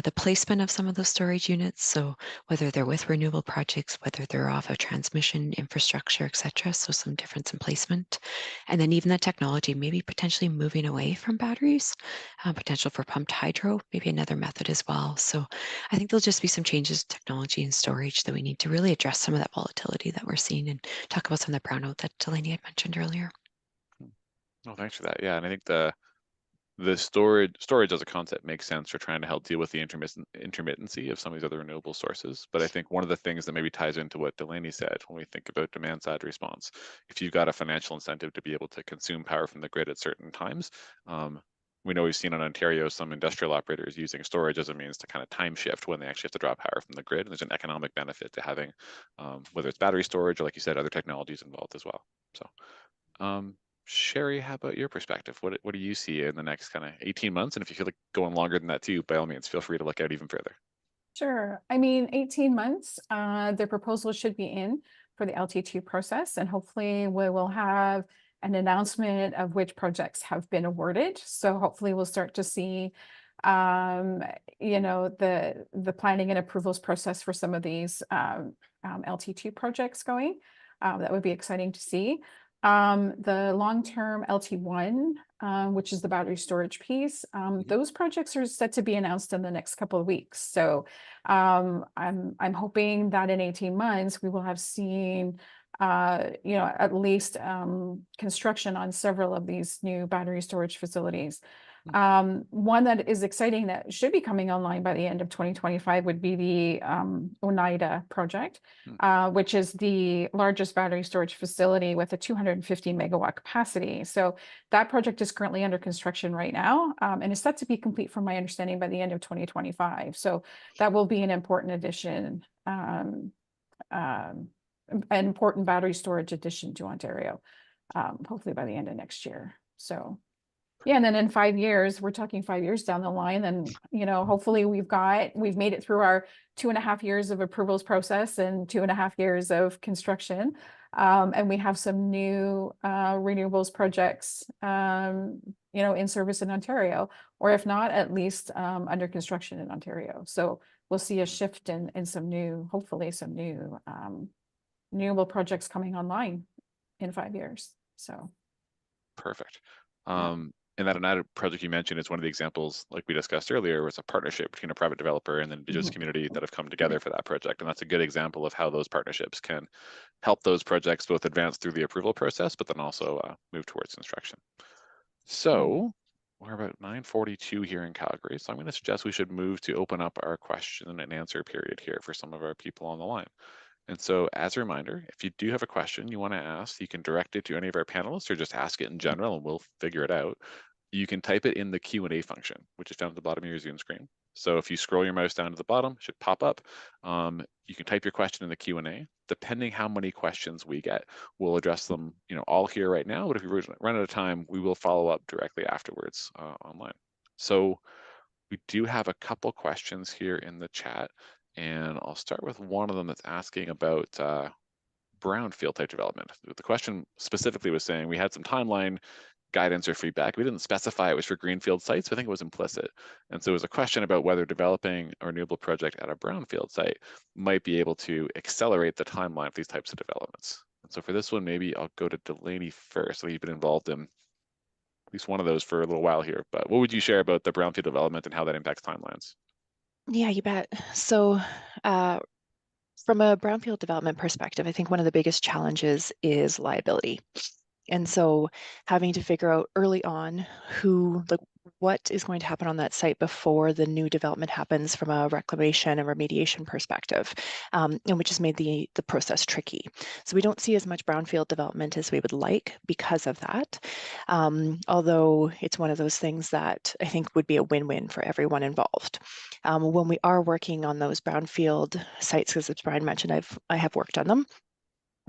The placement of some of those storage units, so whether they're with renewable projects, whether they're off of transmission infrastructure, etc. So some difference in placement. And then even the technology, maybe potentially moving away from batteries, potential for pumped pumped hydro, maybe another method as well. So I think there'll just be some changes in technology and storage that we need to really address some of that volatility that we're seeing and talk about some of the brownout that Delanie had mentioned earlier. Oh, thanks for that. Yeah, and I think the storage as a concept makes sense for trying to help deal with the intermittency of some of these other renewable sources. But I think one of the things that maybe ties into what Delanie said when we think about demand side response, if you've got a financial incentive to be able to consume power from the grid at certain times, we know we've seen in Ontario some industrial operators using storage as a means to kind of time shift when they actually have to draw power from the grid. And there's an economic benefit to having, whether it's battery storage or, like you said, other technologies involved as well. So. Shari, how about your perspective? What do you see in the next kind of 18 months? And if you feel like going longer than that too, by all means, feel free to look out even further. Sure. I mean, 18 months, the proposal should be in for the LT2 process, and hopefully we will have an announcement of which projects have been awarded. So hopefully we'll start to see, you know, the planning and approvals process for some of these LT2 projects going. That would be exciting to see. The long-term LT1, which is the battery storage piece, those projects are set to be announced in the next couple of weeks. So I'm hoping that in 18 months we will have seen you know, at least construction on several of these new battery storage facilities. One that is exciting that should be coming online by the end of 2025 would be the Oneida project, which is the largest battery storage facility with a 250 megawatt capacity. So that project is currently under construction right now, and is set to be complete, from my understanding, by the end of 2025. So that will be an important addition, an important battery storage addition to Ontario, hopefully by the end of next year. So yeah, and then in 5 years, we're talking 5 years down the line, then, you know, hopefully we've made it through our 2.5 years of approvals process and 2.5 years of construction. And we have some new renewables projects, you know, in service in Ontario, or if not, at least under construction in Ontario. So we'll see a shift in some new, hopefully some new renewable projects coming online in 5 years. So. Perfect. And that Oneida project you mentioned is one of the examples, like we discussed earlier, was a partnership between a private developer and the Indigenous community that have come together for that project. And that's a good example of how those partnerships can help those projects both advance through the approval process, but then also move towards construction. So we're about 9:42 here in Calgary. So I'm going to suggest we should move to open up our question and answer period here for some of our people on the line. And so as a reminder, if you do have a question you want to ask, you can direct it to any of our panelists or just ask it in general and we'll figure it out. You can type it in the Q&A function, which is down at the bottom of your Zoom screen. So if you scroll your mouse down to the bottom, it should pop up. You can type your question in the Q&A. Depending how many questions we get, we'll address them, you know, all here right now. But if we run out of time, we will follow up directly afterwards online. So we do have a couple questions here in the chat. And I'll start with one of them that's asking about brownfield type development. The question specifically was saying we had some timeline guidance or feedback. We didn't specify it was for greenfield sites, but I think it was implicit. And so it was a question about whether developing a renewable project at a brownfield site might be able to accelerate the timeline of these types of developments. And so for this one, maybe I'll go to Delanie first. So you've been involved in at least one of those for a little while here, but what would you share about the brownfield development and how that impacts timelines? Yeah, you bet. So from a brownfield development perspective, I think one of the biggest challenges is liability. And so having to figure out early on what is going to happen on that site before the new development happens from a reclamation and remediation perspective, and which has made the process tricky. So we don't see as much brownfield development as we would like because of that, although it's one of those things that I think would be a win-win for everyone involved. When we are working on those brownfield sites, because as Brian mentioned, I have worked on them,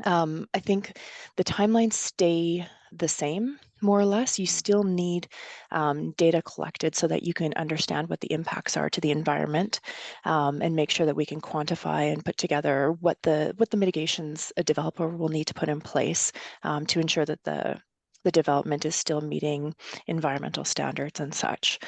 I think the timelines stay the same, more or less. You still need data collected so that you can understand what the impacts are to the environment, and make sure that we can quantify and put together what the mitigations a developer will need to put in place to ensure that the development is still meeting environmental standards and such.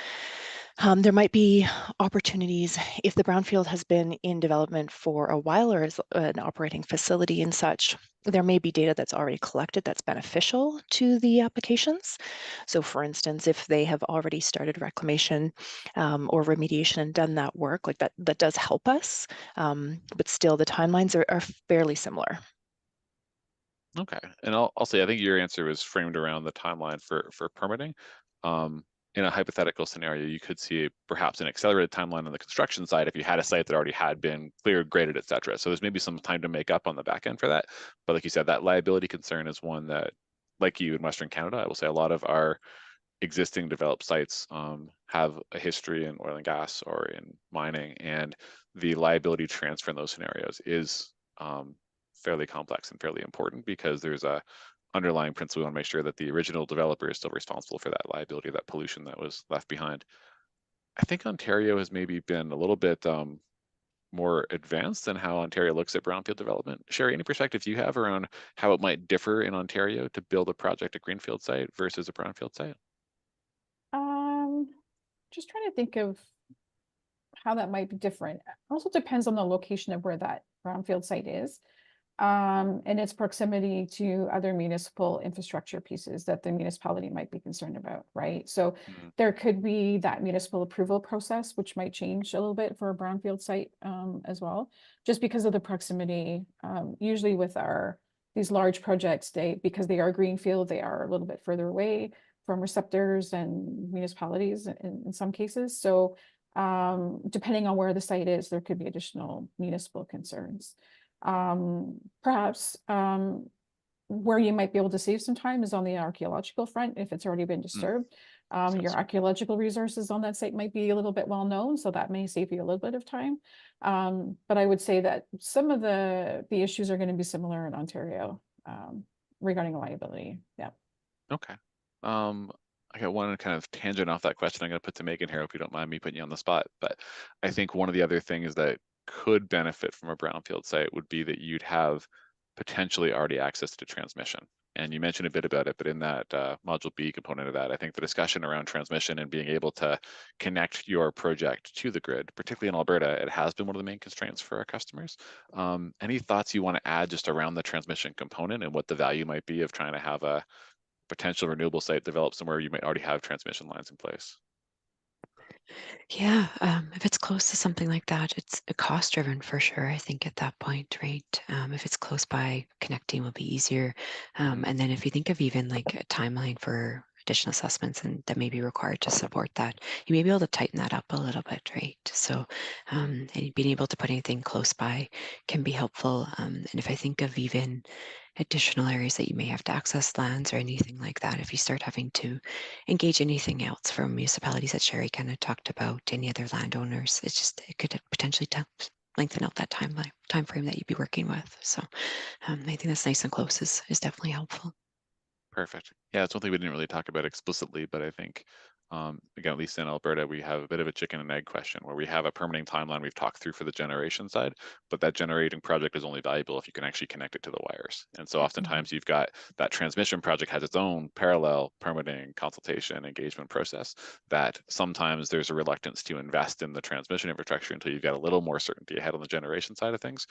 There might be opportunities if the brownfield has been in development for a while or is an operating facility and such. there may be data that's already collected that's beneficial to the applications. So for instance, if they have already started reclamation or remediation and done that work, like that does help us, but still the timelines are fairly similar. Okay, and I'll say, I think your answer was framed around the timeline for permitting. In a hypothetical scenario, you could see perhaps an accelerated timeline on the construction side if you had a site that already had been cleared, graded, et cetera. So there's maybe some time to make up on the back end for that. But like you said, that liability concern is one that, like you in Western Canada, I will say a lot of our existing developed sites have a history in oil and gas or in mining, and the liability transfer in those scenarios is fairly complex and fairly important because there's a underlying principle. We want to make sure that the original developer is still responsible for that liability, that pollution that was left behind. I think Ontario has maybe been a little bit more advanced than how Ontario looks at brownfield development. Shari, any perspective you have around how it might differ in Ontario to build a project at greenfield site versus a brownfield site? Just trying to think of how that might be different. It also depends on the location of where that brownfield site is, and its proximity to other municipal infrastructure pieces that the municipality might be concerned about, right? So there could be that municipal approval process, which might change a little bit for a brownfield site as well, just because of the proximity. Usually with these large projects, because they are greenfield, they are a little bit further away from receptors and municipalities in some cases. So depending on where the site is, there could be additional municipal concerns. Perhaps where you might be able to save some time is on the archaeological front if it's already been disturbed. Your archaeological resources on that site might be a little bit well known, so that may save you a little bit of time. But I would say that some of the issues are going to be similar in Ontario regarding liability. Yeah. Okay. I got one kind of tangent off that question I'm going to put to Meghan here, if you don't mind me putting you on the spot. But I think one of the other things that could benefit from a brownfield site would be that you'd have potentially already access to transmission. And you mentioned a bit about it, but in that module B component of that, I think the discussion around transmission and being able to connect your project to the grid, particularly in Alberta, it has been one of the main constraints for our customers. Any thoughts you want to add just around the transmission component and what the value might be of trying to have a potential renewable site develop somewhere you might already have transmission lines in place? Yeah, if it's close to something like that, it's cost driven for sure, I think, at that point, right? If it's close by, connecting will be easier. And then if you think of even like a timeline for additional assessments and that may be required to support that, you may be able to tighten that up a little bit, right? So and being able to put anything close by can be helpful. And if I think of even additional areas that you may have to access lands or anything like that, if you start having to engage anything else from municipalities that Shari kind of talked about, any other landowners, it could potentially lengthen out that time frame that you'd be working with. So I think that's nice and close is definitely helpful. Perfect. Yeah, it's one thing we didn't really talk about explicitly, but I think, again, at least in Alberta, we have a bit of a chicken and egg question where we have a permitting timeline we've talked through for the generation side, but that generating project is only valuable if you can actually connect it to the wires. And so oftentimes you've got that transmission project has its own parallel permitting, consultation, engagement process that sometimes there's a reluctance to invest in the transmission infrastructure until you've got a little more certainty ahead on the generation side of things,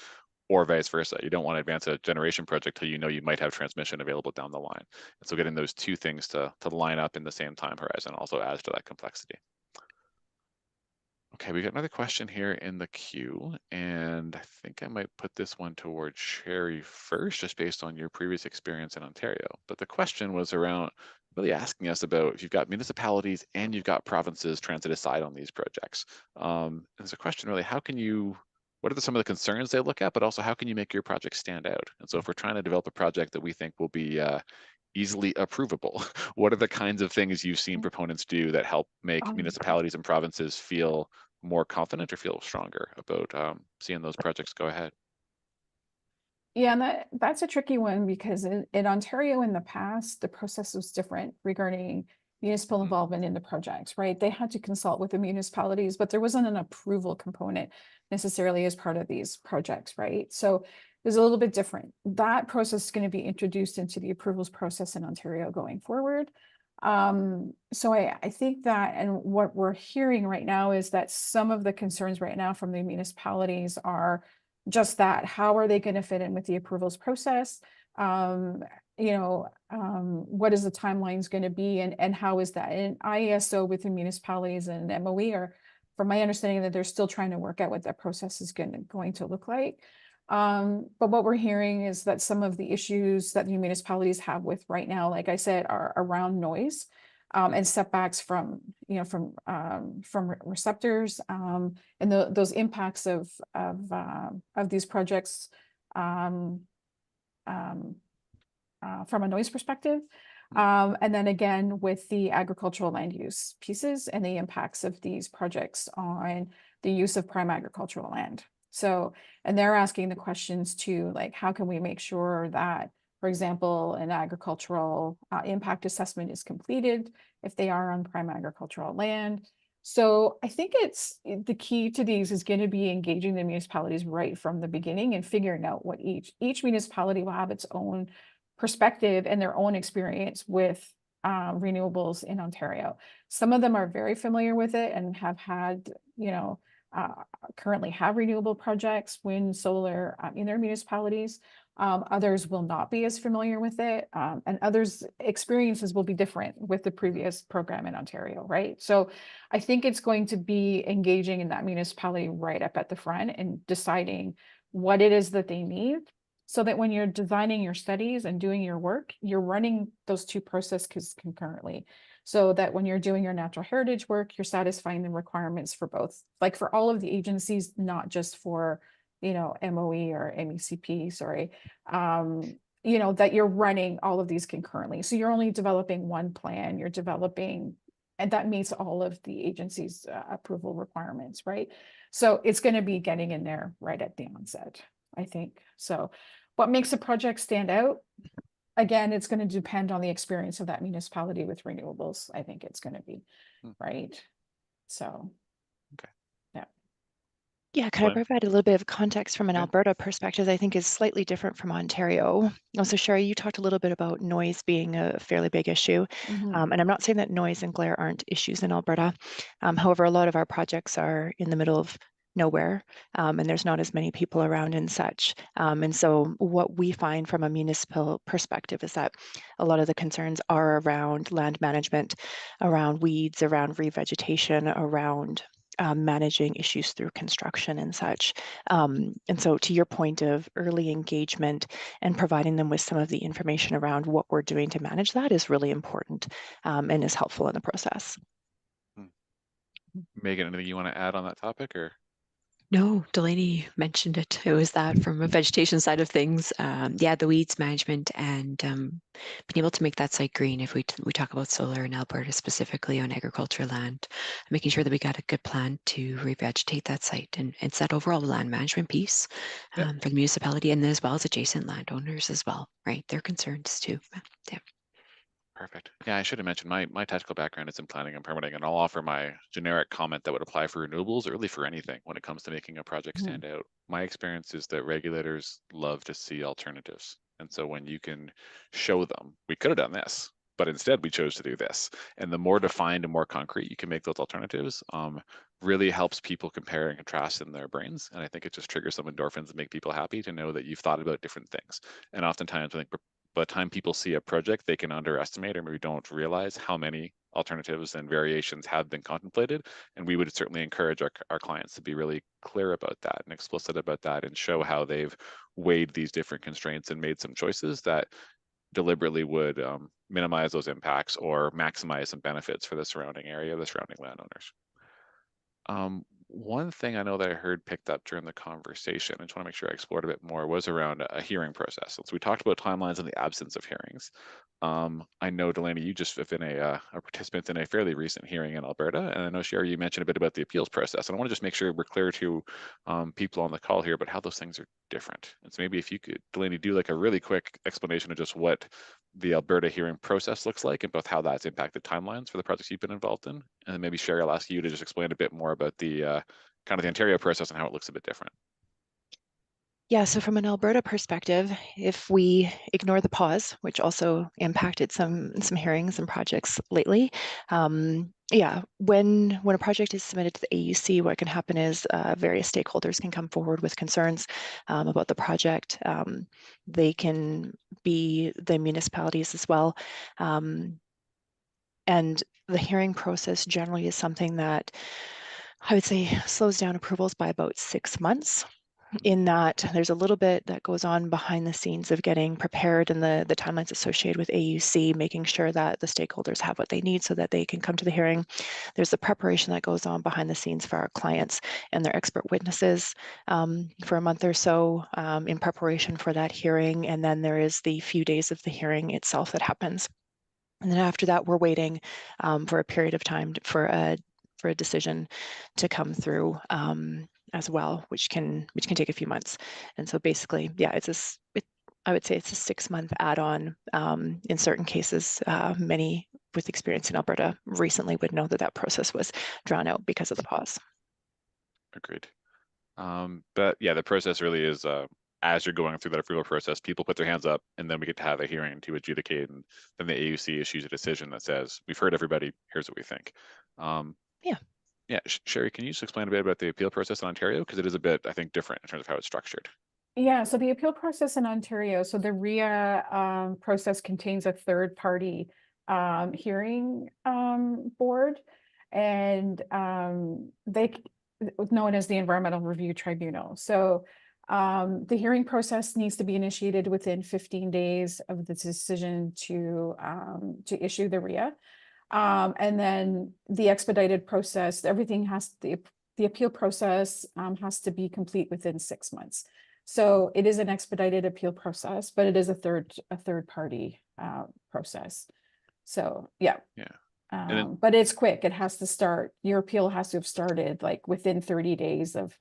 or vice versa. You don't want to advance a generation project till you know you might have transmission available down the line. And so getting those two things to line up in the same time horizon also adds to that complexity. Okay, we got another question here in the queue, and I think I might put this one towards Shari first, just based on your previous experience in Ontario. But the question was around really asking us about if you've got municipalities and you've got provinces trying to decide on these projects. There's a question really, what are some of the concerns they look at, but also how can you make your project stand out? And so if we're trying to develop a project that we think will be easily approvable, what are the kinds of things you've seen proponents do that help make municipalities and provinces feel more confident or feel stronger about seeing those projects go ahead? Yeah, and that's a tricky one because in Ontario in the past, the process was different regarding municipal involvement in the projects, right? They had to consult with the municipalities, but there wasn't an approval component necessarily as part of these projects, right? So it was a little bit different. That process is going to be introduced into the approvals process in Ontario going forward. So I think that, and what we're hearing right now is that some of the concerns right now from the municipalities are just that. How are they going to fit in with the approvals process? what is the timelines going to be, and how is that? And IESO within municipalities and MOE are, from my understanding, that they're still trying to work out what that process is going to look like. But what we're hearing is that some of the issues that the municipalities have with right now, like I said, are around noise, and setbacks from receptors, and those impacts of these projects from a noise perspective. And then again, with the agricultural land use pieces and the impacts of these projects on the use of prime agricultural land. So, and they're asking the questions too, like, how can we make sure that, for example, an agricultural impact assessment is completed if they are on prime agricultural land? So I think it's the key to these is going to be engaging the municipalities right from the beginning and figuring out what each municipality will have its own perspective and their own experience with renewables in Ontario. Some of them are very familiar with it and have had, currently have renewable projects, wind, solar, in their municipalities. Others will not be as familiar with it, and others' experiences will be different with the previous program in Ontario, right? So I think it's going to be engaging in that municipality right up at the front and deciding what it is that they need, so that when you're designing your studies and doing your work, you're running those two processes concurrently. So that when you're doing your natural heritage work, you're satisfying the requirements for both, like for all of the agencies, not just for, MOE or MECP, sorry, that you're running all of these concurrently. So you're only developing one plan, you're developing, and that meets all of the agency's approval requirements, right? So it's going to be getting in there right at the onset, I think. So what makes a project stand out? Again, it's going to depend on the experience of that municipality with renewables. I think it's going to be, right? So, okay. Yeah, could I provide a little bit of context from an Alberta perspective? I think is slightly different from Ontario. Also, Shari, you talked a little bit about noise being a fairly big issue. And I'm not saying that noise and glare aren't issues in Alberta. However, a lot of our projects are in the middle of nowhere, and there's not as many people around and such. And so what we find from a municipal perspective is that a lot of the concerns are around land management, around weeds, around revegetation, around managing issues through construction and such. And so to your point of early engagement and providing them with some of the information around what we're doing to manage that is really important, and is helpful in the process. Meghan, anything you want to add on that topic, or? No, Delanie mentioned it. It was that from a vegetation side of things. Yeah, the weeds management and being able to make that site green. If we talk about solar in Alberta specifically on agricultural land, making sure that we got a good plan to revegetate that site, and it's that overall land management piece for the municipality, and as well as adjacent landowners as well, right? Their concerns too. Yeah. Perfect. Yeah, I should have mentioned my technical background is in planning and permitting, and I'll offer my generic comment that would apply for renewables or really for anything when it comes to making a project stand out. My experience is that regulators love to see alternatives. And so when you can show them, we could have done this, but instead we chose to do this. And the more defined and more concrete you can make those alternatives, really helps people compare and contrast in their brains. And I think it just triggers some endorphins and make people happy to know that you've thought about different things. And oftentimes I think by the time people see a project, they can underestimate or maybe don't realize how many alternatives and variations have been contemplated. And we would certainly encourage our clients to be really clear about that and explicit about that, and show how they've weighed these different constraints and made some choices that deliberately would minimize those impacts or maximize some benefits for the surrounding area, the surrounding landowners. One thing I know that I heard picked up during the conversation, I just want to make sure I explored a bit more, was around a hearing process. So we talked about timelines in the absence of hearings. I know, Delanie, you just have been a participant in a fairly recent hearing in Alberta, and I know, Shari, you mentioned a bit about the appeals process. And I want to just make sure we're clear to people on the call here about how those things are different. And so maybe if you could, Delanie, do like a really quick explanation of just what the Alberta hearing process looks like and both how that's impacted timelines for the projects you've been involved in. And then maybe, Shari, I'll ask you to just explain a bit more about the kind of the Ontario process and how it looks a bit different. Yeah, so from an Alberta perspective, if we ignore the pause, which also impacted some hearings and projects lately, yeah, when a project is submitted to the AUC, what can happen is various stakeholders can come forward with concerns about the project. They can be the municipalities as well. And the hearing process generally is something that I would say slows down approvals by about 6 months, in that there's a little bit that goes on behind the scenes of getting prepared and the timelines associated with AUC, making sure that the stakeholders have what they need so that they can come to the hearing. There's the preparation that goes on behind the scenes for our clients and their expert witnesses for a month or so in preparation for that hearing. And then there is the few days of the hearing itself that happens. And then after that, we're waiting for a period of time for a decision to come through as well, which can take a few months. And so basically, yeah, I would say it's a 6-month add-on. In certain cases, many with experience in Alberta recently would know that that process was drawn out because of the pause. Agreed. But yeah, the process really is as you're going through that approval process, people put their hands up, and then we get to have a hearing to adjudicate, and then the AUC issues a decision that says, we've heard everybody, here's what we think. Yeah, Shari, can you just explain a bit about the appeal process in Ontario? Because it is a bit, I think, different in terms of how it's structured. Yeah, so the appeal process in Ontario, so the RIA process contains a third party hearing board, and known as the Environmental Review Tribunal. So the hearing process needs to be initiated within 15 days of the decision to issue the RIA. And then the expedited process, everything the appeal process has to be complete within 6 months. So it is an expedited appeal process, but it is a third party process. So yeah. But it's quick. It has to start. Your appeal has to have started like within 30 days of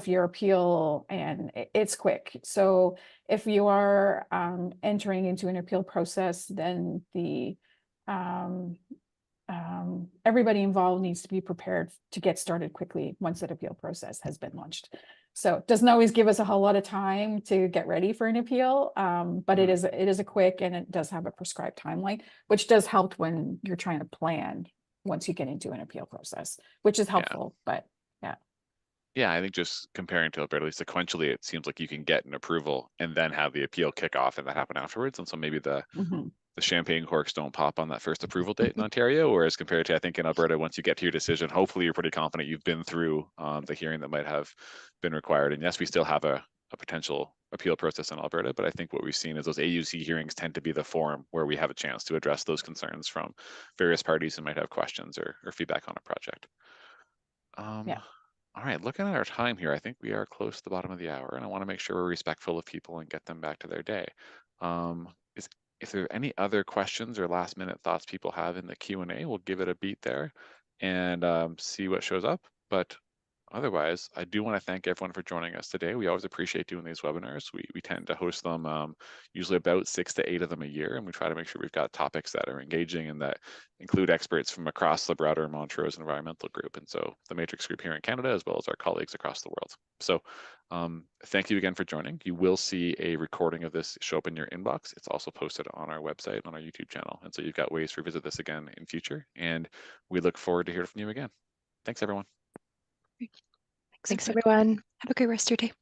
your appeal, and it's quick. So if you are entering into an appeal process, then everybody involved needs to be prepared to get started quickly once that appeal process has been launched. So it doesn't always give us a whole lot of time to get ready for an appeal, but it is a quick, and it does have a prescribed timeline, which does help when you're trying to plan once you get into an appeal process, which is helpful. But yeah, I think just comparing to Alberta, at least sequentially, it seems like you can get an approval and then have the appeal kick off and that happen afterwards. And so maybe the champagne corks don't pop on that first approval date in Ontario, whereas compared to, I think in Alberta, once you get to your decision, hopefully you're pretty confident you've been through the hearing that might have been required. And yes, we still have a potential appeal process in Alberta, but I think what we've seen is those AUC hearings tend to be the forum where we have a chance to address those concerns from various parties who might have questions or feedback on a project. All right, looking at our time here, I think we are close to the bottom of the hour, and I want to make sure we're respectful of people and get them back to their day. If there are any other questions or last minute thoughts people have in the Q&A, we'll give it a beat there and see what shows up. But otherwise, I do want to thank everyone for joining us today. We always appreciate doing these webinars. We tend to host them usually about 6 to 8 of them a year, and we try to make sure we've got topics that are engaging and that include experts from across the broader Montrose environmental group, and so the Matrix group here in Canada, as well as our colleagues across the world. So thank you again for joining. You will see a recording of this show up in your inbox. It's also posted on our website, on our YouTube channel, and so you've got ways to revisit this again in future, and we look forward to hearing from you again. Thanks, everyone. Thanks, everyone. Have a great rest of your day.